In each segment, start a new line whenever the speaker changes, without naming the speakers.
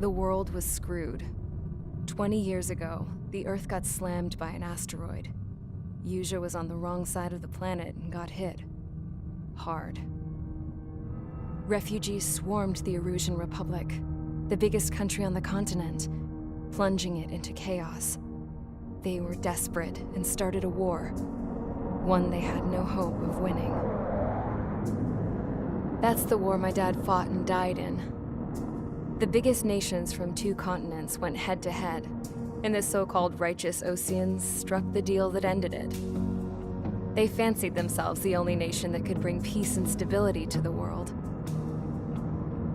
The world was screwed. 20 years ago, the Earth got slammed by an asteroid. Aérea was on the wrong side of the planet and got hit. Hard. Refugees swarmed the Aérean Republic, the biggest country on the continent, plunging it into chaos. They were desperate and started a war, one they had no hope of winning. That's the war my dad fought and died in. The biggest nations from 2 continents went head-to-head, and the so-called righteous Oceans struck the deal that ended it. They fancied themselves the only nation that could bring peace and stability to the world.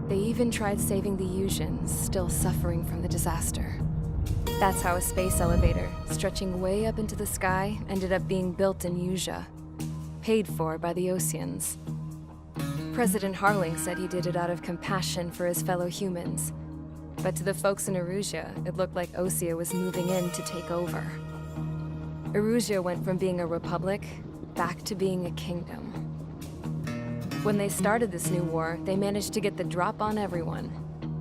They even tried saving the Aéreans, still suffering from the disaster. That's how a space elevator, stretching way up into the sky, ended up being built in Aérea, paid for by the Oceans. President Harling said he did it out of compassion for his fellow humans. But to the folks in Aérea, it looked like Osea was moving in to take over. Aérea went from being a republic back to being a kingdom. When they started this new war, they managed to get the drop on everyone.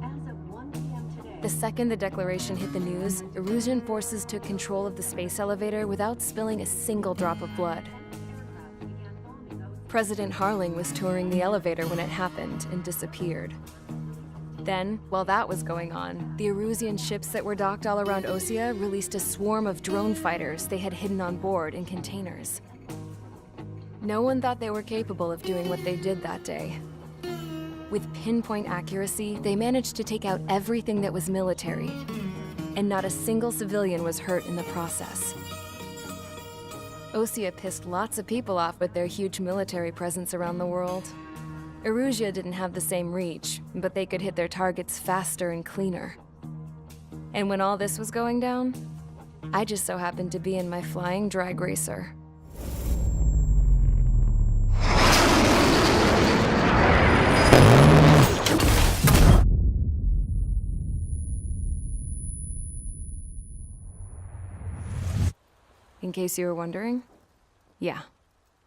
As of 1 p.m. today,
The second the declaration hit the news, Aérean forces took control of the space elevator without spilling a single drop of blood. President Harling was touring the elevator when it happened and disappeared. Then, while that was going on, the Aérean ships that were docked all around Osea released a swarm of drone fighters they had hidden on board in containers. No one thought they were capable of doing what they did that day. With pinpoint accuracy, they managed to take out everything that was military, and not a single civilian was hurt in the process. Osea pissed lots of people off with their huge military presence around the world. Aérea didn't have the same reach, but they could hit their targets faster and cleaner. And when all this was going down, I just so happened to be in my flying drag racer. In case you were wondering, yeah,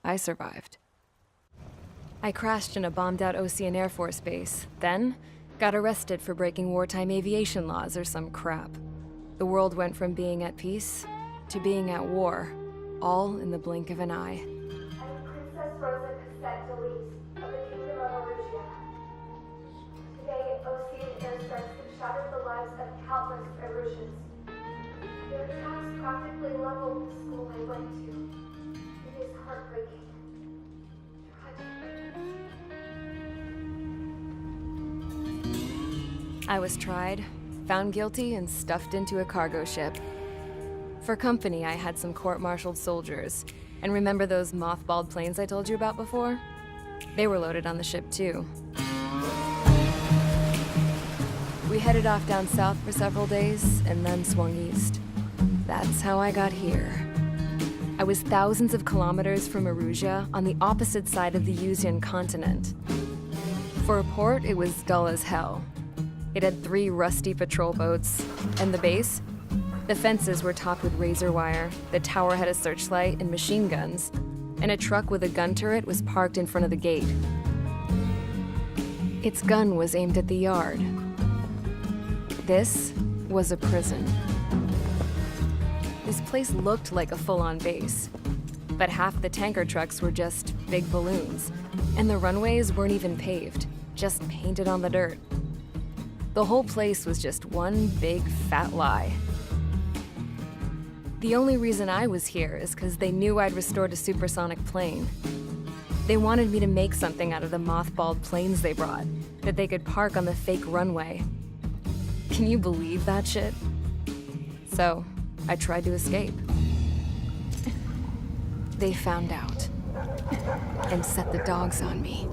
I survived. I crashed in a bombed-out Ocean Air Force base, then got arrested for breaking wartime aviation laws or some crap. The world went from being at peace to being at war, all in the blink of an eye.
I'm Princess Rosa Cassette Delise of the Kingdom of Aérea. Today, Ocean airstrikes have shattered the lives of countless Aéreans. Their attacks practically leveled the school I went to. It is heartbreaking. Tragic.
I was tried, found guilty, and stuffed into a cargo ship. For company, I had some court-martialed soldiers. And remember those mothballed planes I told you about before? They were loaded on the ship too. We headed off down south for several days, and then swung east. That's how I got here. I was thousands of kilometers from Aérea on the opposite side of the Aérean continent. For a port, it was dull as hell. It had 3 rusty patrol boats, and the base? The fences were topped with razor wire, the tower had a searchlight and machine guns, and a truck with a gun turret was parked in front of the gate. Its gun was aimed at the yard. This was a prison. This place looked like a full-on base, but half the tanker trucks were just big balloons, and the runways weren't even paved, just painted on the dirt. The whole place was just one big fat lie. The only reason I was here is because they knew I'd restored a supersonic plane. They wanted me to make something out of the mothballed planes they brought, that they could park on the fake runway. Can you believe that shit? So, I tried to escape. They found out and set the dogs on me.